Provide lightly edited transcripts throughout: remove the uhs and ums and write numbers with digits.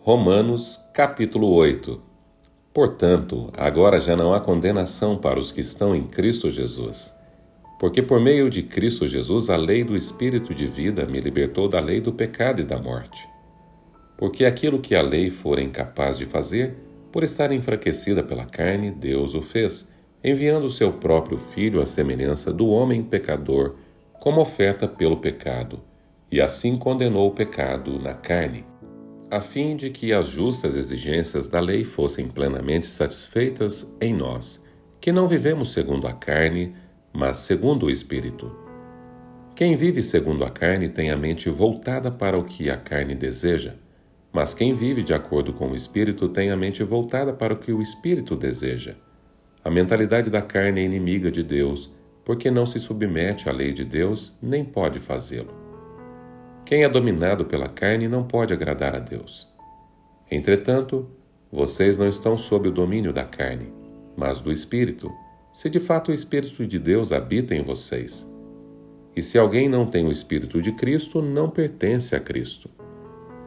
Romanos, capítulo 8. Portanto, agora já não há condenação para os que estão em Cristo Jesus. Porque por meio de Cristo Jesus a lei do Espírito de vida me libertou da lei do pecado e da morte. Porque aquilo que a lei fora incapaz de fazer, por estar enfraquecida pela carne, Deus o fez, enviando o seu próprio Filho à semelhança do homem pecador, como oferta pelo pecado, e assim condenou o pecado na carne, a fim de que as justas exigências da lei fossem plenamente satisfeitas em nós, que não vivemos segundo a carne, mas segundo o Espírito. Quem vive segundo a carne tem a mente voltada para o que a carne deseja, mas quem vive de acordo com o Espírito tem a mente voltada para o que o Espírito deseja. A mentalidade da carne é inimiga de Deus, porque não se submete à lei de Deus, nem pode fazê-lo. Quem é dominado pela carne não pode agradar a Deus. Entretanto, vocês não estão sob o domínio da carne, mas do Espírito, se de fato o Espírito de Deus habita em vocês. E se alguém não tem o Espírito de Cristo, não pertence a Cristo.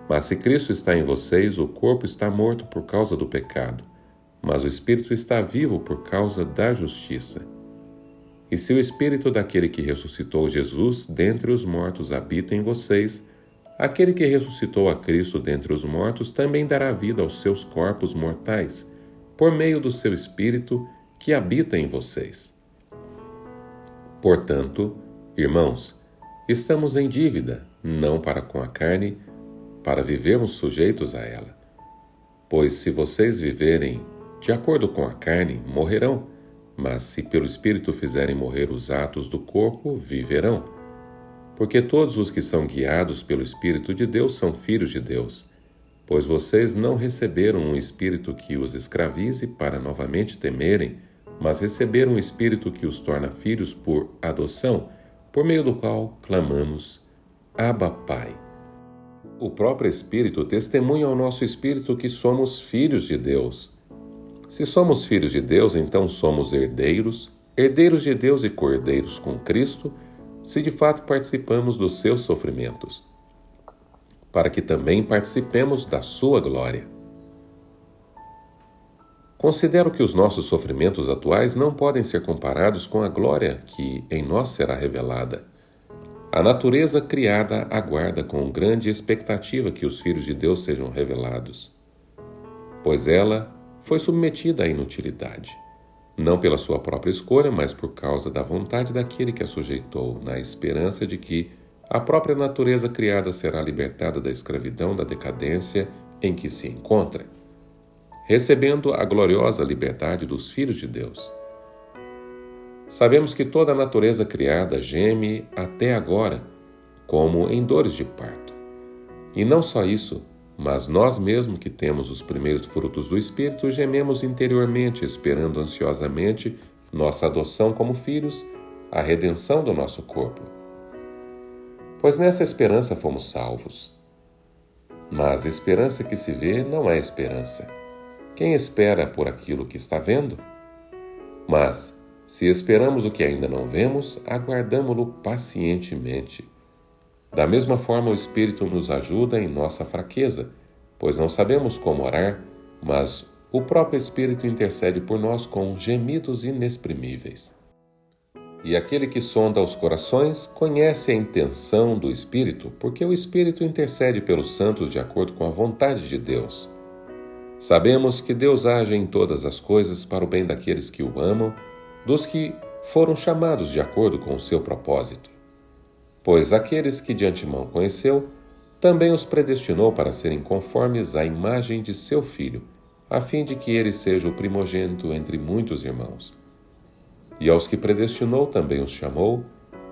Mas se Cristo está em vocês, o corpo está morto por causa do pecado, mas o Espírito está vivo por causa da justiça. E se o Espírito daquele que ressuscitou Jesus dentre os mortos habita em vocês, aquele que ressuscitou a Cristo dentre os mortos também dará vida aos seus corpos mortais, por meio do seu Espírito que habita em vocês. Portanto, irmãos, estamos em dívida, não para com a carne, para vivermos sujeitos a ela. Pois se vocês viverem de acordo com a carne, morrerão, mas se pelo Espírito fizerem morrer os atos do corpo, viverão. Porque todos os que são guiados pelo Espírito de Deus são filhos de Deus. Pois vocês não receberam um espírito que os escravize para novamente temerem, mas receberam um espírito que os torna filhos por adoção, por meio do qual clamamos, Abba, Pai. O próprio Espírito testemunha ao nosso espírito que somos filhos de Deus. Se somos filhos de Deus, então somos herdeiros, herdeiros de Deus e cordeiros com Cristo, se de fato participamos dos seus sofrimentos, para que também participemos da sua glória. Considero que os nossos sofrimentos atuais não podem ser comparados com a glória que em nós será revelada. A natureza criada aguarda com grande expectativa que os filhos de Deus sejam revelados, pois ela foi submetida à inutilidade, não pela sua própria escolha, mas por causa da vontade daquele que a sujeitou, na esperança de que a própria natureza criada será libertada da escravidão da decadência em que se encontra, recebendo a gloriosa liberdade dos filhos de Deus. Sabemos que toda a natureza criada geme até agora, como em dores de parto. E não só isso, mas nós mesmos que temos os primeiros frutos do Espírito, gememos interiormente, esperando ansiosamente nossa adoção como filhos, a redenção do nosso corpo. Pois nessa esperança fomos salvos. Mas a esperança que se vê não é esperança. Quem espera por aquilo que está vendo? Mas, se esperamos o que ainda não vemos, aguardamo-lo pacientemente. Da mesma forma, o Espírito nos ajuda em nossa fraqueza, pois não sabemos como orar, mas o próprio Espírito intercede por nós com gemidos inexprimíveis. E aquele que sonda os corações conhece a intenção do Espírito, porque o Espírito intercede pelos santos de acordo com a vontade de Deus. Sabemos que Deus age em todas as coisas para o bem daqueles que o amam, dos que foram chamados de acordo com o seu propósito. Pois aqueles que de antemão conheceu, também os predestinou para serem conformes à imagem de seu Filho, a fim de que ele seja o primogênito entre muitos irmãos. E aos que predestinou também os chamou,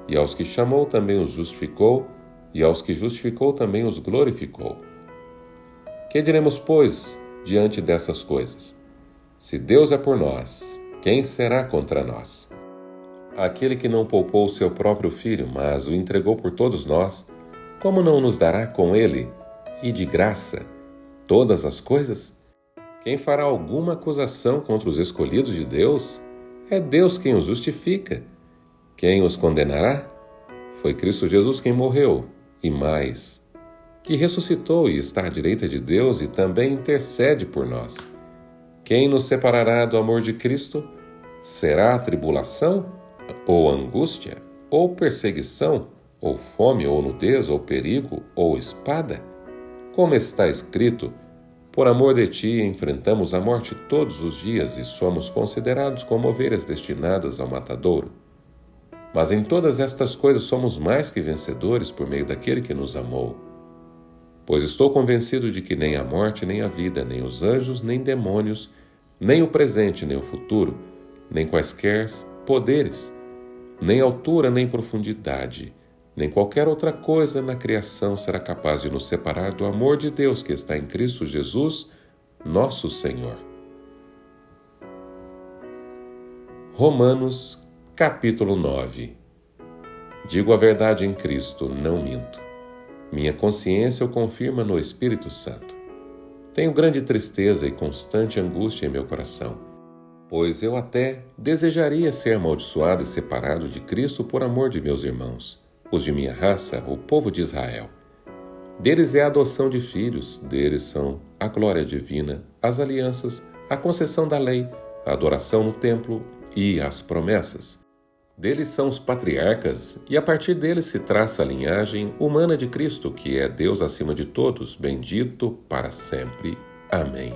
e aos que chamou também os justificou, e aos que justificou também os glorificou. Que diremos, pois, diante dessas coisas? Se Deus é por nós, quem será contra nós? Aquele que não poupou o seu próprio Filho, mas o entregou por todos nós, como não nos dará com ele, e de graça, todas as coisas? Quem fará alguma acusação contra os escolhidos de Deus? É Deus quem os justifica. Quem os condenará? Foi Cristo Jesus quem morreu, e mais, que ressuscitou e está à direita de Deus e também intercede por nós. Quem nos separará do amor de Cristo? Será a tribulação, ou angústia, ou perseguição, ou fome, ou nudez, ou perigo, ou espada? Como está escrito, por amor de ti enfrentamos a morte todos os dias e somos considerados como ovelhas destinadas ao matadouro. Mas em todas estas coisas somos mais que vencedores por meio daquele que nos amou. Pois estou convencido de que nem a morte, nem a vida, nem os anjos, nem demônios, nem o presente, nem o futuro, nem quaisquer poderes, nem altura, nem profundidade, nem qualquer outra coisa na criação será capaz de nos separar do amor de Deus que está em Cristo Jesus, nosso Senhor. Romanos, capítulo 9. Digo a verdade em Cristo, não minto. Minha consciência o confirma no Espírito Santo. Tenho grande tristeza e constante angústia em meu coração, pois eu até desejaria ser amaldiçoado e separado de Cristo por amor de meus irmãos, os de minha raça, o povo de Israel. Deles é a adoção de filhos, deles são a glória divina, as alianças, a concessão da lei, a adoração no templo e as promessas. Deles são os patriarcas, e a partir deles se traça a linhagem humana de Cristo, que é Deus acima de todos, bendito para sempre. Amém.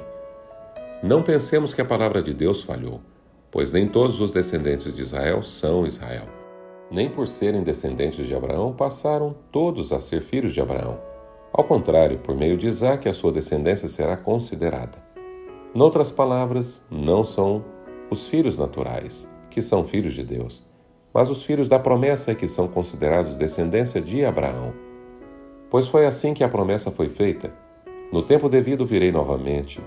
Não pensemos que a palavra de Deus falhou, pois nem todos os descendentes de Israel são Israel. Nem por serem descendentes de Abraão passaram todos a ser filhos de Abraão. Ao contrário, por meio de Isaque a sua descendência será considerada. Noutras palavras, não são os filhos naturais, que são filhos de Deus, mas os filhos da promessa é que são considerados descendência de Abraão. Pois foi assim que a promessa foi feita. No tempo devido virei novamente,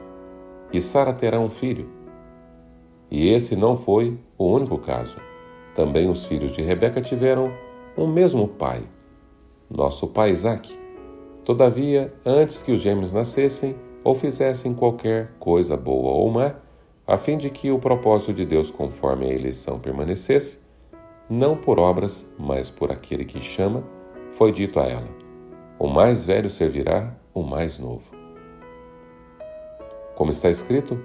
e Sara terá um filho. E esse não foi o único caso. Também os filhos de Rebeca tiveram um mesmo pai, nosso pai Isaque. Todavia, antes que os gêmeos nascessem ou fizessem qualquer coisa boa ou má, a fim de que o propósito de Deus conforme a eleição permanecesse, não por obras, mas por aquele que chama, foi dito a ela: o mais velho servirá o mais novo. Como está escrito,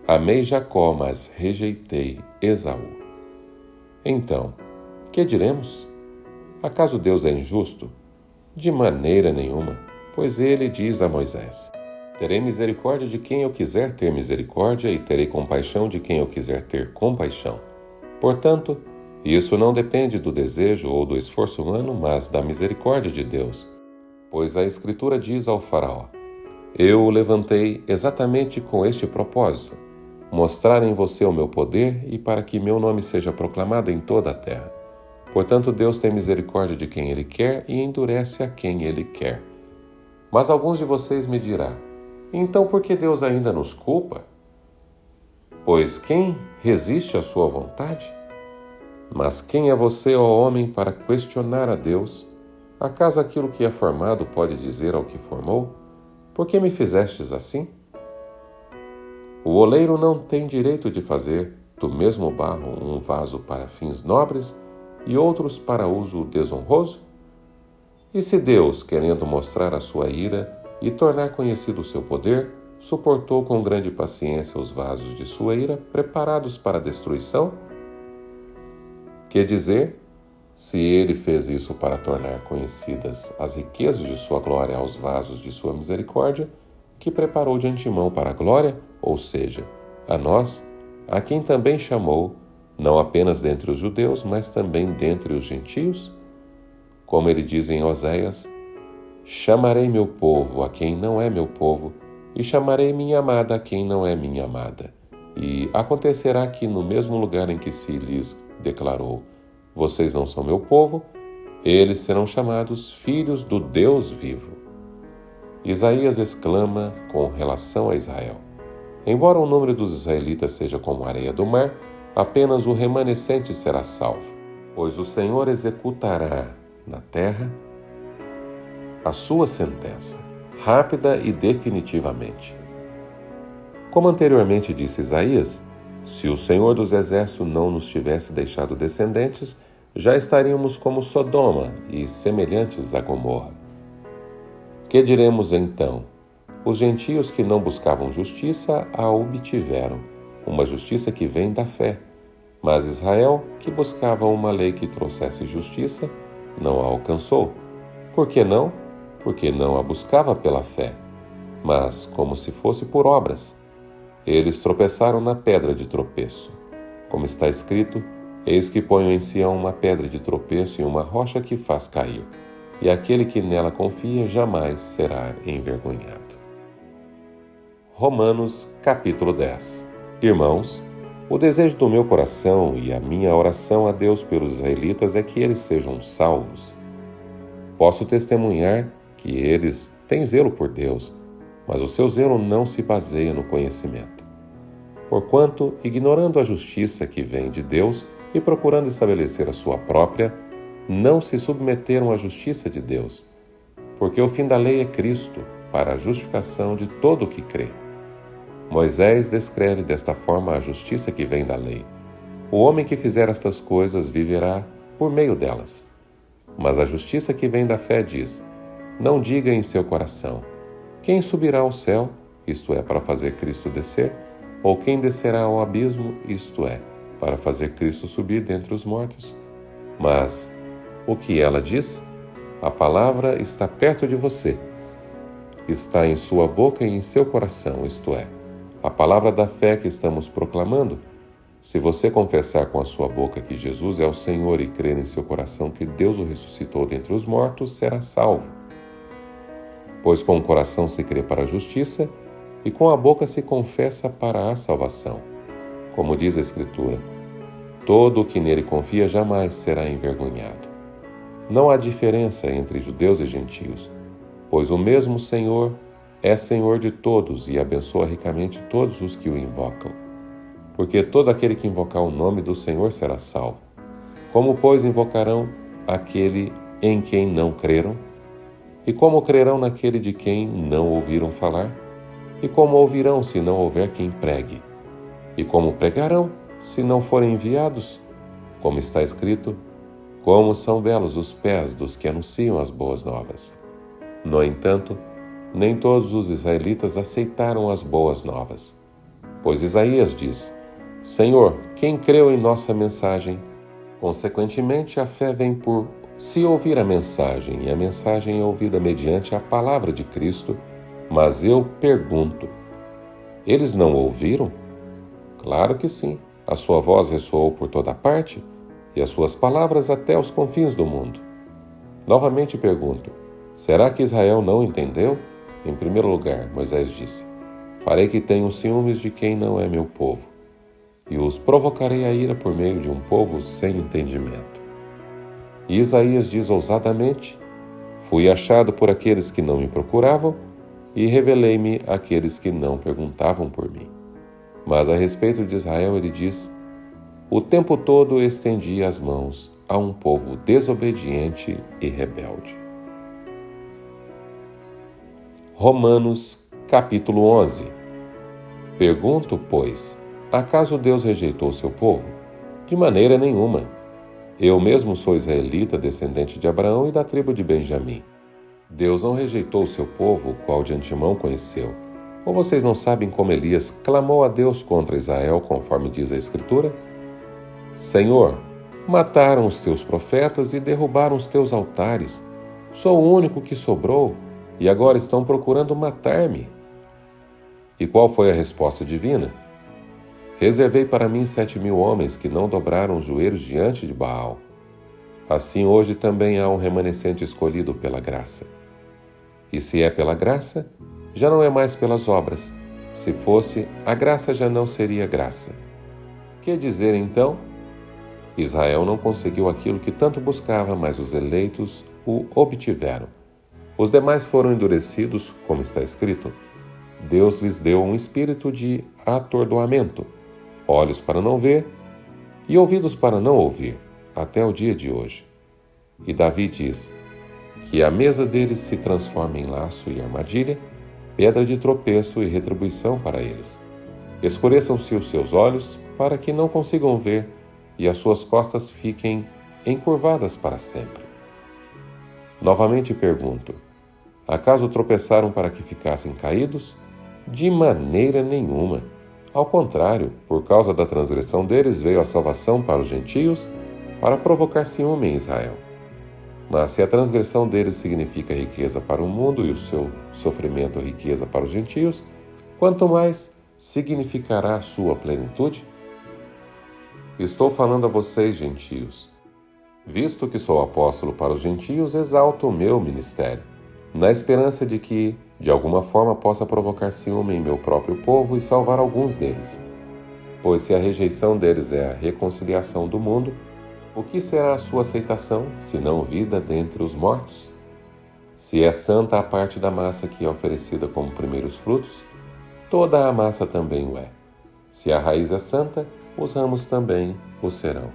amei Jacó, mas rejeitei Esaú. Então, que diremos? Acaso Deus é injusto? De maneira nenhuma, pois ele diz a Moisés: terei misericórdia de quem eu quiser ter misericórdia e terei compaixão de quem eu quiser ter compaixão. Portanto, isso não depende do desejo ou do esforço humano, mas da misericórdia de Deus. Pois a Escritura diz ao faraó: eu o levantei exatamente com este propósito, mostrar em você o meu poder e para que meu nome seja proclamado em toda a terra. Portanto, Deus tem misericórdia de quem Ele quer e endurece a quem Ele quer. Mas alguns de vocês me dirão: então por que Deus ainda nos culpa? Pois quem resiste à sua vontade? Mas quem é você, ó homem, para questionar a Deus? Acaso aquilo que é formado pode dizer ao que formou: por que me fizestes assim? O oleiro não tem direito de fazer do mesmo barro um vaso para fins nobres e outros para uso desonroso? E se Deus, querendo mostrar a sua ira e tornar conhecido o seu poder, suportou com grande paciência os vasos de sua ira preparados para a destruição? Que dizer, se ele fez isso para tornar conhecidas as riquezas de sua glória aos vasos de sua misericórdia, que preparou de antemão para a glória, ou seja, a nós, a quem também chamou, não apenas dentre os judeus, mas também dentre os gentios? Como ele diz em Oséias: chamarei meu povo a quem não é meu povo, e chamarei minha amada a quem não é minha amada. E acontecerá que no mesmo lugar em que se lhes declarou: vocês não são meu povo, eles serão chamados filhos do Deus vivo. Isaías exclama com relação a Israel: embora o número dos israelitas seja como a areia do mar, apenas o remanescente será salvo, pois o Senhor executará na terra a sua sentença, rápida e definitivamente. Como anteriormente disse Isaías, se o Senhor dos Exércitos não nos tivesse deixado descendentes, já estaríamos como Sodoma e semelhantes a Gomorra. Que diremos então? Os gentios que não buscavam justiça a obtiveram, uma justiça que vem da fé. Mas Israel, que buscava uma lei que trouxesse justiça, não a alcançou. Por que não? Porque não a buscava pela fé, mas como se fosse por obras. Eles tropeçaram na pedra de tropeço. Como está escrito, eis que ponho em Sião uma pedra de tropeço e uma rocha que faz cair, e aquele que nela confia jamais será envergonhado. Romanos capítulo 10. Irmãos, o desejo do meu coração e a minha oração a Deus pelos israelitas é que eles sejam salvos. Posso testemunhar que eles têm zelo por Deus, mas o seu zelo não se baseia no conhecimento. Porquanto, ignorando a justiça que vem de Deus e procurando estabelecer a sua própria, não se submeteram à justiça de Deus, porque o fim da lei é Cristo, para a justificação de todo o que crê. Moisés descreve desta forma a justiça que vem da lei. O homem que fizer estas coisas viverá por meio delas. Mas a justiça que vem da fé diz: não diga em seu coração: quem subirá ao céu, isto é, para fazer Cristo descer? Ou quem descerá ao abismo, isto é, para fazer Cristo subir dentre os mortos? Mas o que ela diz? A palavra está perto de você. Está em sua boca e em seu coração, isto é, a palavra da fé que estamos proclamando. Se você confessar com a sua boca que Jesus é o Senhor e crer em seu coração que Deus o ressuscitou dentre os mortos, será salvo. Pois com o coração se crê para a justiça e com a boca se confessa para a salvação. Como diz a Escritura, todo o que nele confia jamais será envergonhado. Não há diferença entre judeus e gentios, pois o mesmo Senhor é Senhor de todos e abençoa ricamente todos os que o invocam. Porque todo aquele que invocar o nome do Senhor será salvo. Como, pois, invocarão aquele em quem não creram? E como crerão naquele de quem não ouviram falar? E como ouvirão se não houver quem pregue? E como pregarão se não forem enviados? Como está escrito, como são belos os pés dos que anunciam as boas novas. No entanto, nem todos os israelitas aceitaram as boas novas. Pois Isaías diz: Senhor, quem creu em nossa mensagem? Consequentemente, a fé vem por se ouvir a mensagem, e a mensagem é ouvida mediante a palavra de Cristo. Mas eu pergunto, eles não ouviram? Claro que sim. A sua voz ressoou por toda parte, e as suas palavras até os confins do mundo. Novamente pergunto, será que Israel não entendeu? Em primeiro lugar, Moisés disse: farei que tenham ciúmes de quem não é meu povo, e os provocarei a ira por meio de um povo sem entendimento. E Isaías diz ousadamente: fui achado por aqueles que não me procuravam, e revelei-me àqueles que não perguntavam por mim. Mas a respeito de Israel ele diz: o tempo todo estendi as mãos a um povo desobediente e rebelde. Romanos capítulo 11. Pergunto, pois, acaso Deus rejeitou seu povo? De maneira nenhuma. Eu mesmo sou israelita, descendente de Abraão e da tribo de Benjamim. Deus não rejeitou seu povo, o qual de antemão conheceu. Ou vocês não sabem como Elias clamou a Deus contra Israel, conforme diz a Escritura? Senhor, mataram os teus profetas e derrubaram os teus altares. Sou o único que sobrou, e agora estão procurando matar-me. E qual foi a resposta divina? Reservei para mim 7.000 homens que não dobraram os joelhos diante de Baal. Assim hoje também há um remanescente escolhido pela graça. E se é pela graça, já não é mais pelas obras. Se fosse, a graça já não seria graça. Que dizer então? Israel não conseguiu aquilo que tanto buscava, mas os eleitos o obtiveram. Os demais foram endurecidos, como está escrito. Deus lhes deu um espírito de atordoamento, olhos para não ver e ouvidos para não ouvir, até o dia de hoje. E Davi diz que a mesa deles se transforma em laço e armadilha, pedra de tropeço e retribuição para eles. Escureçam-se os seus olhos para que não consigam ver, e as suas costas fiquem encurvadas para sempre. Novamente pergunto, Acaso tropeçaram para que ficassem caídos? De maneira nenhuma. Ao contrário, por causa da transgressão deles veio a salvação para os gentios, para provocar ciúme em Israel. Mas se a transgressão deles significa riqueza para o mundo e o seu sofrimento riqueza para os gentios, quanto mais significará a sua plenitude? Estou falando a vocês, gentios. Visto que sou apóstolo para os gentios, exalto o meu ministério, na esperança de que, de alguma forma, possa provocar ciúme em meu próprio povo e salvar alguns deles. Pois se a rejeição deles é a reconciliação do mundo, o que será a sua aceitação, senão vida dentre os mortos? Se é santa a parte da massa que é oferecida como primeiros frutos, toda a massa também o é. Se a raiz é santa, os ramos também o serão.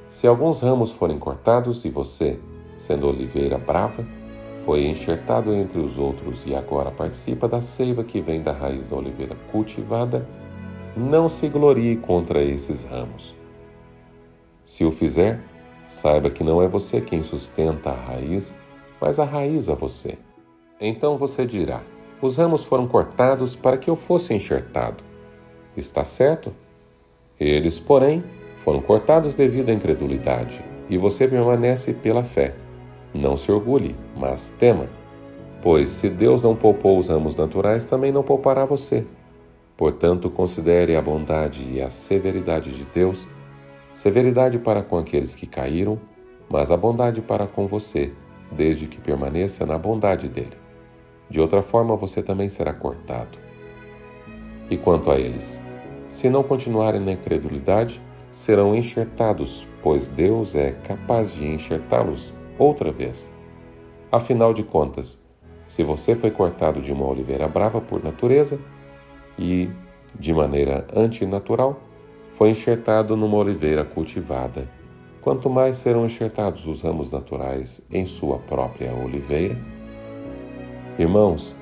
Se alguns ramos forem cortados e você, sendo oliveira brava, foi enxertado entre os outros e agora participa da seiva que vem da raiz da oliveira cultivada, não se glorie contra esses ramos. Se o fizer, saiba que não é você quem sustenta a raiz, mas a raiz a você. Então você dirá: os ramos foram cortados para que eu fosse enxertado. Está certo? Eles, porém, foram cortados devido à incredulidade, e você permanece pela fé. Não se orgulhe, mas tema, pois se Deus não poupou os ramos naturais, também não poupará você. Portanto, considere a bondade e a severidade de Deus, severidade para com aqueles que caíram, mas a bondade para com você, desde que permaneça na bondade dele. De outra forma, você também será cortado. E quanto a eles, se não continuarem na incredulidade, serão enxertados, pois Deus é capaz de enxertá-los outra vez. Afinal de contas, se você foi cortado de uma oliveira brava por natureza e, de maneira antinatural, foi enxertado numa oliveira cultivada, quanto mais serão enxertados os ramos naturais em sua própria oliveira? Irmãos,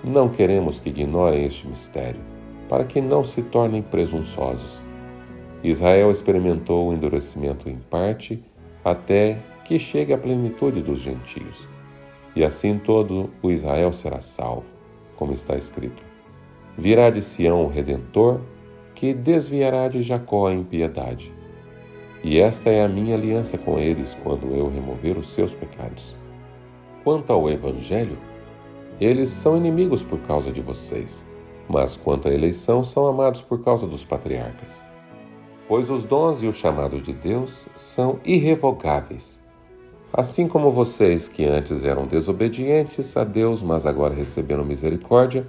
não queremos que ignorem este mistério, para que não se tornem presunçosos. Israel experimentou o endurecimento em parte, até que chegue a plenitude dos gentios. E assim todo o Israel será salvo, como está escrito. Virá de Sião o Redentor, que desviará de Jacó a impiedade. E esta é a minha aliança com eles quando eu remover os seus pecados. Quanto ao Evangelho, eles são inimigos por causa de vocês, mas quanto à eleição, são amados por causa dos patriarcas. Pois os dons e o chamado de Deus são irrevogáveis. Assim como vocês, que antes eram desobedientes a Deus, mas agora receberam misericórdia,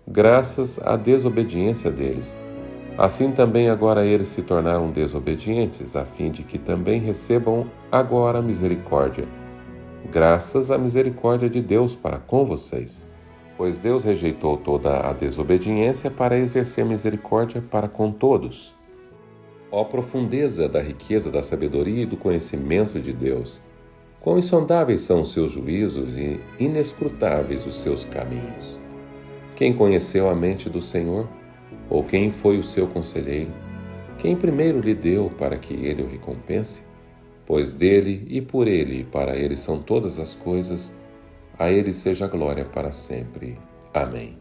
graças à desobediência deles. Assim também agora eles se tornaram desobedientes, a fim de que também recebam agora misericórdia, graças à misericórdia de Deus para com vocês. Pois Deus rejeitou toda a desobediência para exercer misericórdia para com todos. Ó profundeza da riqueza da sabedoria e do conhecimento de Deus! Quão insondáveis são os seus juízos e inescrutáveis os seus caminhos! Quem conheceu a mente do Senhor? Ou quem foi o seu conselheiro? Quem primeiro lhe deu para que ele o recompense? Pois dele e por ele e para ele são todas as coisas, a ele seja a glória para sempre. Amém.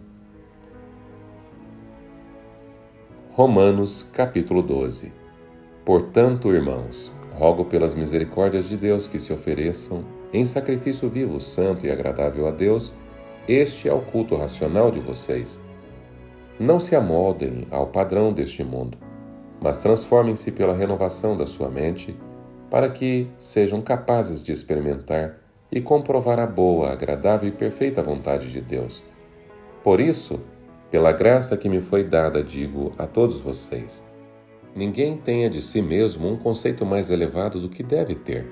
Romanos, capítulo 12. Portanto, irmãos, rogo pelas misericórdias de Deus que se ofereçam em sacrifício vivo, santo e agradável a Deus. Este é o culto racional de vocês. Não se amoldem ao padrão deste mundo, mas transformem-se pela renovação da sua mente, para que sejam capazes de experimentar e comprovar a boa, agradável e perfeita vontade de Deus. Por isso, pela graça que me foi dada, digo a todos vocês: ninguém tenha de si mesmo um conceito mais elevado do que deve ter,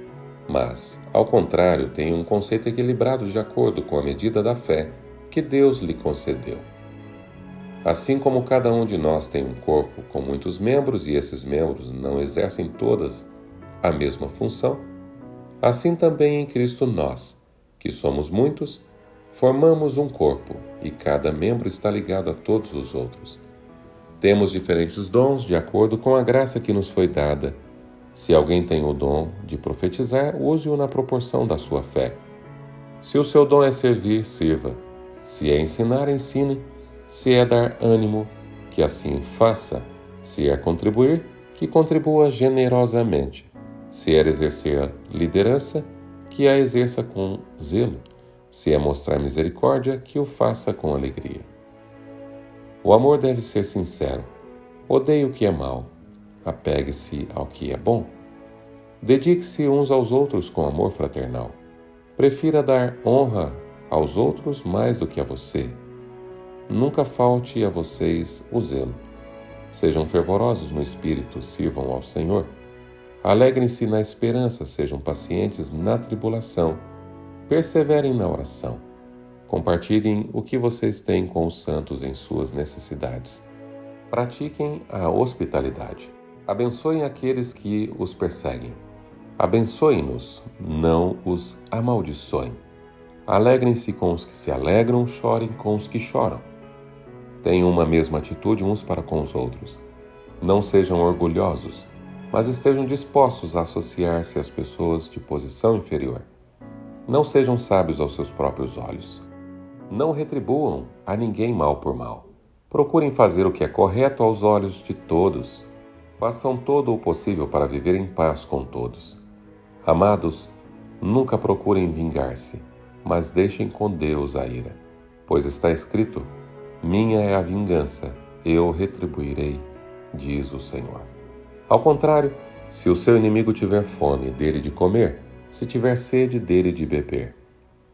mas, ao contrário, tenha um conceito equilibrado de acordo com a medida da fé que Deus lhe concedeu. Assim como cada um de nós tem um corpo com muitos membros e esses membros não exercem todas a mesma função, assim também em Cristo nós, que somos muitos, formamos um corpo e cada membro está ligado a todos os outros. Temos diferentes dons de acordo com a graça que nos foi dada. Se alguém tem o dom de profetizar, use-o na proporção da sua fé. Se o seu dom é servir, sirva. Se é ensinar, ensine. Se é dar ânimo, que assim faça. Se é contribuir, que contribua generosamente. Se é exercer a liderança, que a exerça com zelo. Se é mostrar misericórdia, que o faça com alegria. O amor deve ser sincero. Odeie o que é mau. Apegue-se ao que é bom. Dedique-se uns aos outros com amor fraternal. Prefira dar honra aos outros mais do que a você. Nunca falte a vocês o zelo. Sejam fervorosos no espírito, sirvam ao Senhor. Alegrem-se na esperança, sejam pacientes na tribulação. Perseverem na oração. Compartilhem o que vocês têm com os santos em suas necessidades. Pratiquem a hospitalidade. Abençoem aqueles que os perseguem. Abençoem-nos, não os amaldiçoem. Alegrem-se com os que se alegram, chorem com os que choram. Tenham uma mesma atitude uns para com os outros. Não sejam orgulhosos, mas estejam dispostos a associar-se às pessoas de posição inferior. Não sejam sábios aos seus próprios olhos. Não retribuam a ninguém mal por mal. Procurem fazer o que é correto aos olhos de todos. Façam todo o possível para viver em paz com todos. Amados, nunca procurem vingar-se, mas deixem com Deus a ira. Pois está escrito: minha é a vingança, eu retribuirei, diz o Senhor. Ao contrário, se o seu inimigo tiver fome, dele de comer, se tiver sede, dele de beber.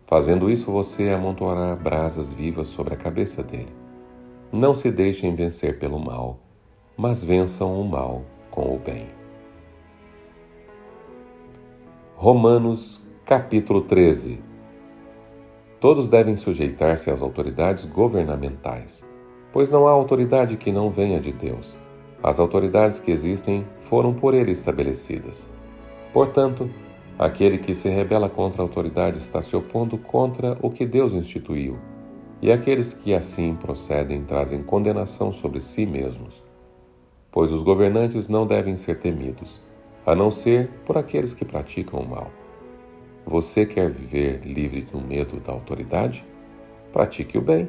Fazendo isso, você amontoará brasas vivas sobre a cabeça dele. Não se deixem vencer pelo mal, mas vençam o mal com o bem. Romanos, capítulo 13. Todos devem sujeitar-se às autoridades governamentais, pois não há autoridade que não venha de Deus. As autoridades que existem foram por ele estabelecidas. Portanto, aquele que se rebela contra a autoridade está se opondo contra o que Deus instituiu, e aqueles que assim procedem trazem condenação sobre si mesmos. Pois os governantes não devem ser temidos, a não ser por aqueles que praticam o mal. Você quer viver livre do medo da autoridade? Pratique o bem,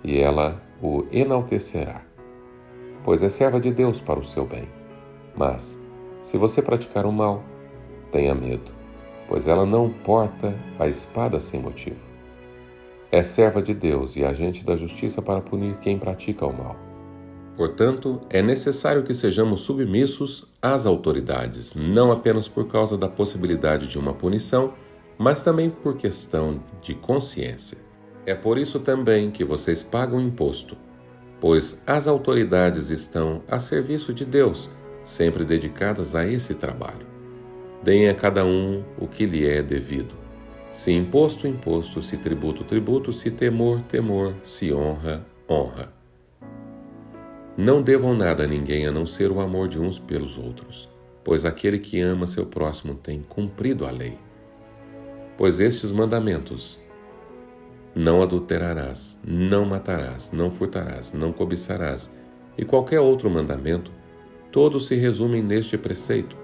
e ela o enaltecerá, pois é serva de Deus para o seu bem. Mas, se você praticar o mal, tenha medo, pois ela não porta a espada sem motivo. É serva de Deus e agente da justiça para punir quem pratica o mal. Portanto, é necessário que sejamos submissos às autoridades, não apenas por causa da possibilidade de uma punição, mas também por questão de consciência. É por isso também que vocês pagam imposto, pois as autoridades estão a serviço de Deus, sempre dedicadas a esse trabalho. Deem a cada um o que lhe é devido. Se imposto, imposto, se tributo, tributo, se temor, temor, se honra, honra. Não devam nada a ninguém a não ser o amor de uns pelos outros, pois aquele que ama seu próximo tem cumprido a lei. Pois estes mandamentos: não adulterarás, não matarás, não furtarás, não cobiçarás, e qualquer outro mandamento, todos se resumem neste preceito: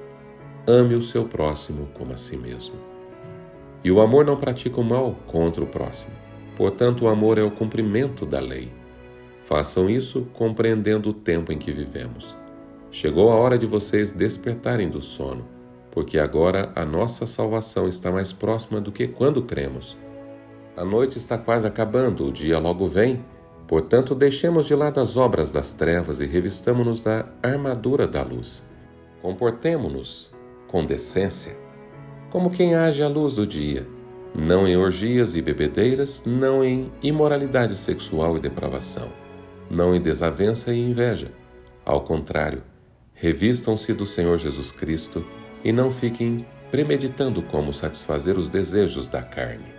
ame o seu próximo como a si mesmo. E o amor não pratica o mal contra o próximo. Portanto, o amor é o cumprimento da lei. Façam isso compreendendo o tempo em que vivemos. Chegou a hora de vocês despertarem do sono, porque agora a nossa salvação está mais próxima do que quando cremos. A noite está quase acabando, o dia logo vem. Portanto, deixemos de lado as obras das trevas e revistamo-nos da armadura da luz. Comportemo-nos com decência, como quem age à luz do dia, não em orgias e bebedeiras, não em imoralidade sexual e depravação, não em desavença e inveja. Ao contrário, revistam-se do Senhor Jesus Cristo e não fiquem premeditando como satisfazer os desejos da carne.